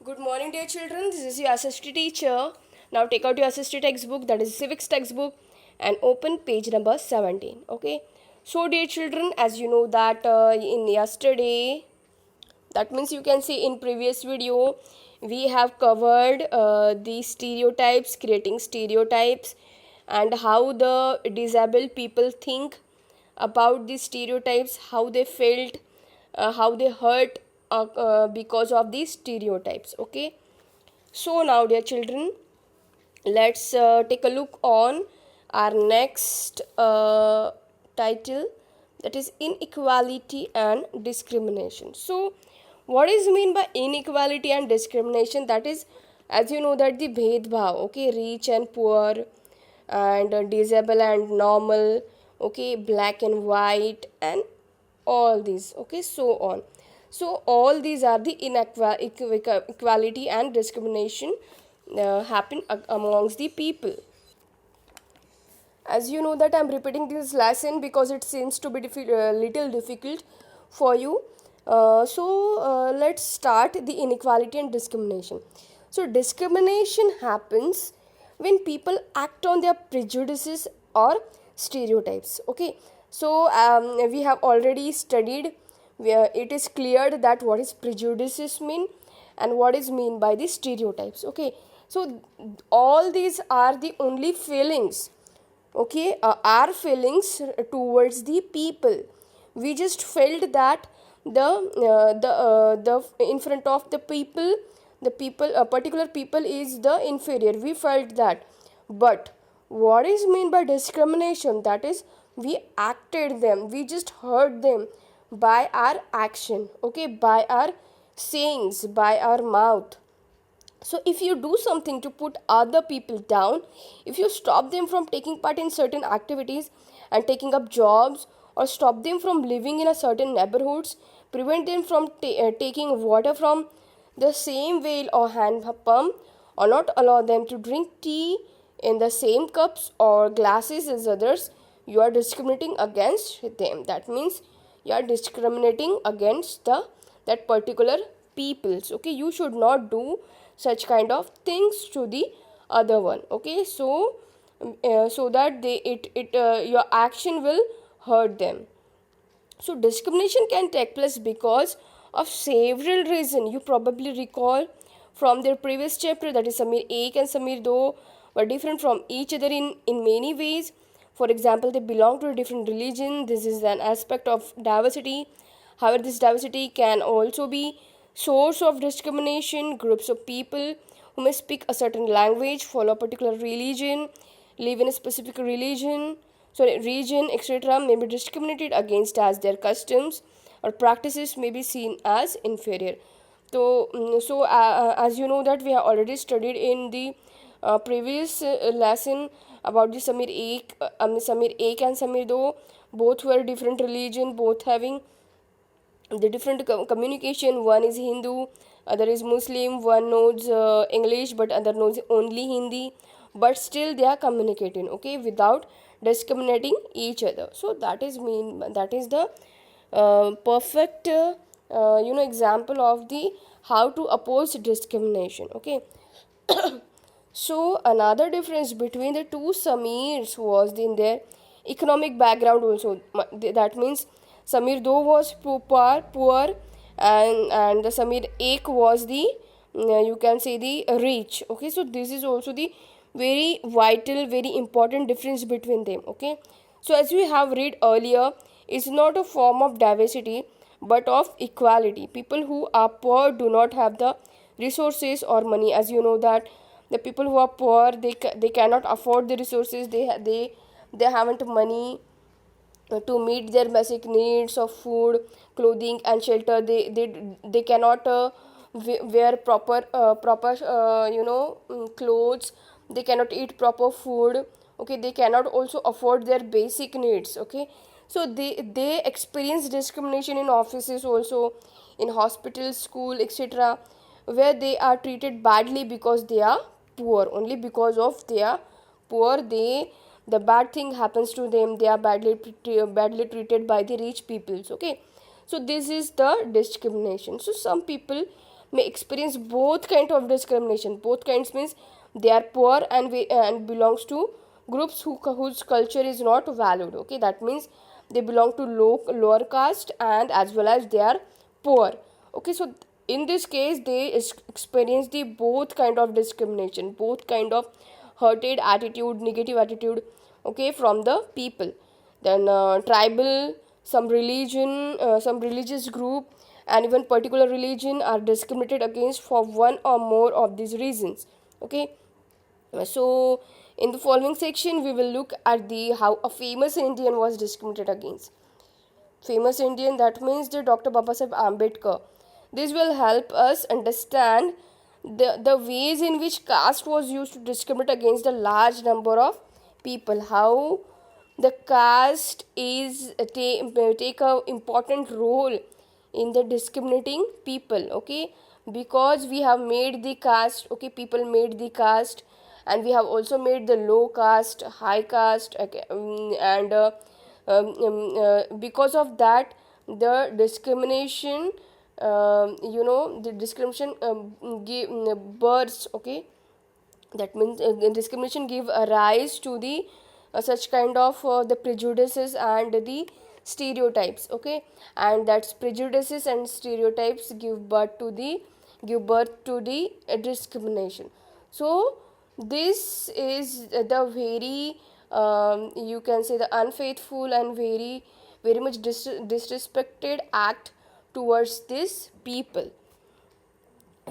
Good morning, dear children. This is your assistant teacher. Now take out your assistant textbook, that is civics textbook, and open page number 17. Okay. So, dear children, as you know that in yesterday, that means you can see in previous video, we have covered the stereotypes, creating stereotypes, and how the disabled people think about these stereotypes, how they felt, how they hurt because of these stereotypes. Okay. So now, dear children, let's take a look on our next title, that is inequality and discrimination. So what is mean by inequality and discrimination? That is, as you know, that the bhedbhav, okay, rich and poor, and disabled and normal, okay, black and white, and all these, okay, so on. So all these are the inequality and discrimination happen amongst the people. As you know that I'm repeating this lesson because it seems to be little difficult for you. Let's start the inequality and discrimination. So discrimination happens when people act on their prejudices or stereotypes. Okay. So we have already studied where it is cleared that what is prejudices mean and what is mean by the stereotypes. Okay. So all these are the only feelings, okay, our feelings towards the people. We just felt that the in front of the people, the people, a particular people is the inferior, we felt that. But what is mean by discrimination? That is, we acted them, we just hurt them by our action, okay, by our sayings, by our mouth. So if you do something to put other people down, if you stop them from taking part in certain activities and taking up jobs, or stop them from living in a certain neighborhoods, prevent them from taking water from the same well or hand pump, or not allow them to drink tea in the same cups or glasses as others, you are discriminating against them. That means you are discriminating against the that particular peoples. Okay, you should not do such kind of things to the other one. Okay, so that your action will hurt them. So discrimination can take place because of several reasons. You probably recall from their previous chapter, that is Samir 1 and Samir 2 were different from each other in many ways. For example, they belong to a different religion. This is an aspect of diversity. However, this diversity can also be source of discrimination. Groups of people who may speak a certain language, follow a particular religion, live in a specific region, etc., may be discriminated against as their customs or practices may be seen as inferior. As you know that we have already studied in the previous lesson about the Samir 1 and Samir 2. Both were different religion, both having the different communication. One is Hindu, other is Muslim. One knows English, but other knows only Hindi. But still they are communicating, okay, without discriminating each other. So that is the perfect example of the how to oppose discrimination. Okay. So another difference between the two Samirs was in their economic background also. That means Samir 2 was poor, and the Samir 1 was the you can say the rich. Okay, so this is also the very vital, very important difference between them. Okay, so as we have read earlier, it's not a form of diversity but of equality. People who are poor do not have the resources or money. As you know that the people who are poor, they cannot afford the resources, they haven't money to meet their basic needs of food, clothing, and shelter. They cannot wear proper clothes. They cannot eat proper food. Okay, they cannot also afford their basic needs. Okay, so they experience discrimination in offices also, in hospitals, school, etc., where they are treated badly because they are poor. Only because of they are poor, the bad thing happens to them. They are badly treated by the rich peoples. Okay, so this is the discrimination. So some people may experience both kind of discrimination. Both kinds means they are poor and belongs to groups whose culture is not valued. Okay, that means they belong to lower caste and as well as they are poor. Okay, so in this case they experience the both kind of discrimination, both kind of hurted attitude, negative attitude, okay, from the people. Then tribal, some religion, some religious group and even particular religion are discriminated against for one or more of these reasons. Okay, so in the following section we will look at the how a famous Indian was discriminated against. Famous Indian, that means the Dr. Babasaheb Ambedkar. This will help us understand the ways in which caste was used to discriminate against a large number of people. How the caste is take a important role in the discriminating people. Okay, because we have made the caste. Okay, people made the caste, and we have also made the low caste, high caste, okay, and because of that the discrimination, the discrimination give births. Okay, that means discrimination give a rise to the such kind of the prejudices and the stereotypes. Okay, and that's prejudices and stereotypes give birth to the discrimination. So this is the very you can say the unfaithful and very much disrespected act towards this people.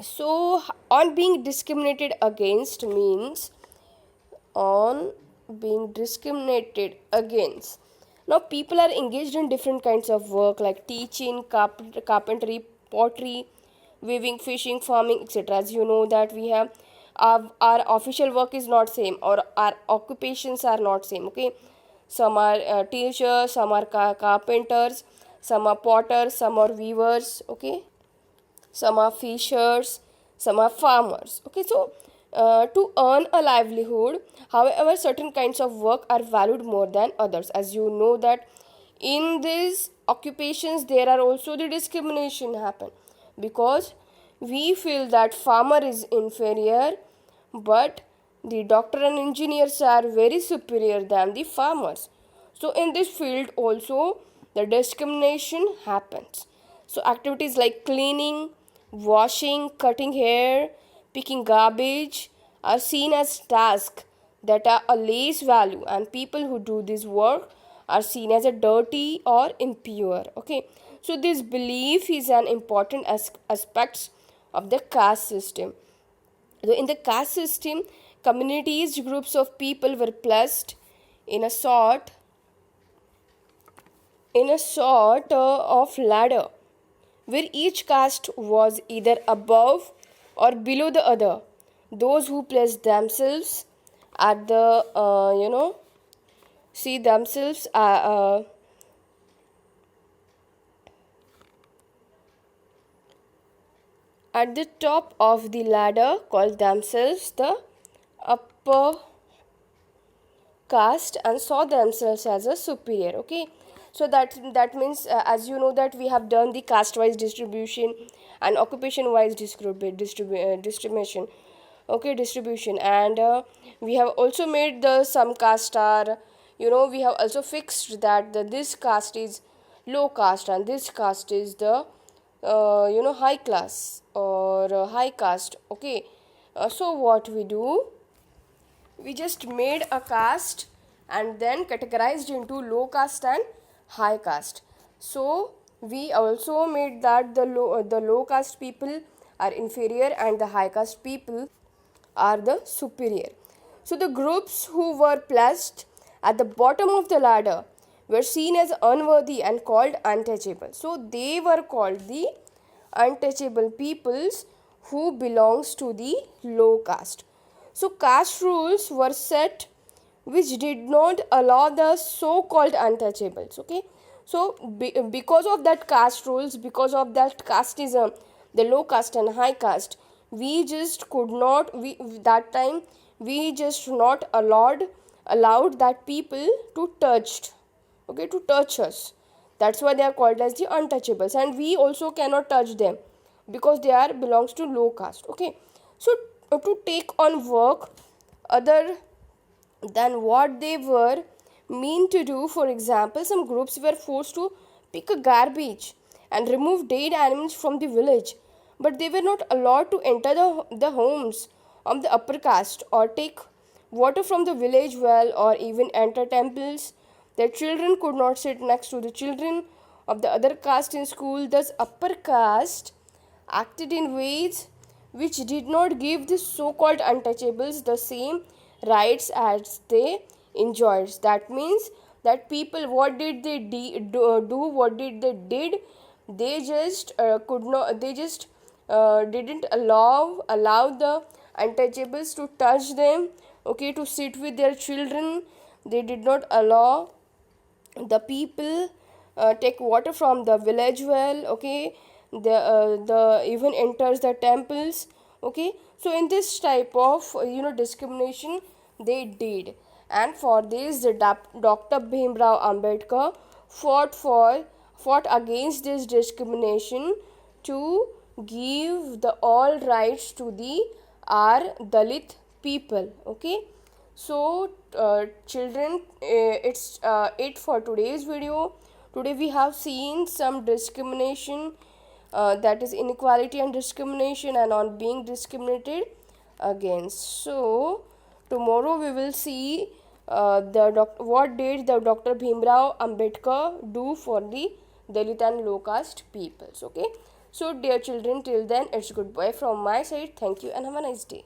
So on being discriminated against means on being discriminated against. Now people are engaged in different kinds of work like teaching, carpentry, pottery, weaving, fishing, farming, etc. As you know that we have our official work is not same, or our occupations are not same. Okay, some are teachers, some are carpenters, some are potters, some are weavers. Okay, some are fishers, some are farmers. Okay, so to earn a livelihood, however, certain kinds of work are valued more than others. As you know that in these occupations there are also the discrimination happen, because we feel that farmer is inferior, but the doctor and engineers are very superior than the farmers. So in this field also the discrimination happens. So activities like cleaning, washing, cutting hair, picking garbage are seen as tasks that are a less value, and people who do this work are seen as a dirty or impure. Okay, so this belief is an important aspect of the caste system. So in the caste system, communities, groups of people were placed in a sort of ladder where each caste was either above or below the other. Those who placed themselves at the see themselves at the top of the ladder called themselves the upper caste and saw themselves as a superior. Okay, so that means as you know that we have done the caste wise distribution and occupation wise distribution. Okay, distribution, and we have also made the some caste are, we have also fixed that this caste is low caste and this caste is the high class or high caste. Okay, so what we do, we just made a caste and then categorized into low caste and high caste. So we also made that the low caste people are inferior and the high caste people are the superior. So the groups who were placed at the bottom of the ladder were seen as unworthy and called untouchable. So they were called the untouchable peoples who belongs to the low caste. So caste rules were set which did not allow the so-called untouchables. Okay, so because of that caste rules, because of that casteism, the low caste and high caste, we just could not, that time we just not allowed that people to touched, okay, to touch us. That's why they are called as the untouchables, and we also cannot touch them because they are belongs to low caste. Okay, so to take on work other than what they were mean to do. For example, some groups were forced to pick a garbage and remove dead animals from the village, but they were not allowed to enter the homes of the upper caste or take water from the village well or even enter temples. Their children could not sit next to the children of the other caste in school. Thus, upper caste acted in ways which did not give the so called untouchables the same rights as they enjoyed. That means that people, what did they do? What did they did? They just could not. They just didn't allow the untouchables to touch them. Okay, to sit with their children. They did not allow the people take water from the village well. Okay, the even enters the temples. Okay, so in this type of discrimination they did, and for this the Dr. Bhimrao Ambedkar fought against this discrimination to give the all rights to the our Dalit people. Okay, so children, it's it for today's video. Today we have seen some discrimination, that is inequality and discrimination, and on being discriminated against. So tomorrow we will see what did the Dr. Bhimrao Ambedkar do for the Dalit and low caste peoples. Okay, so dear children, till then it's goodbye from my side. Thank you and have a nice day.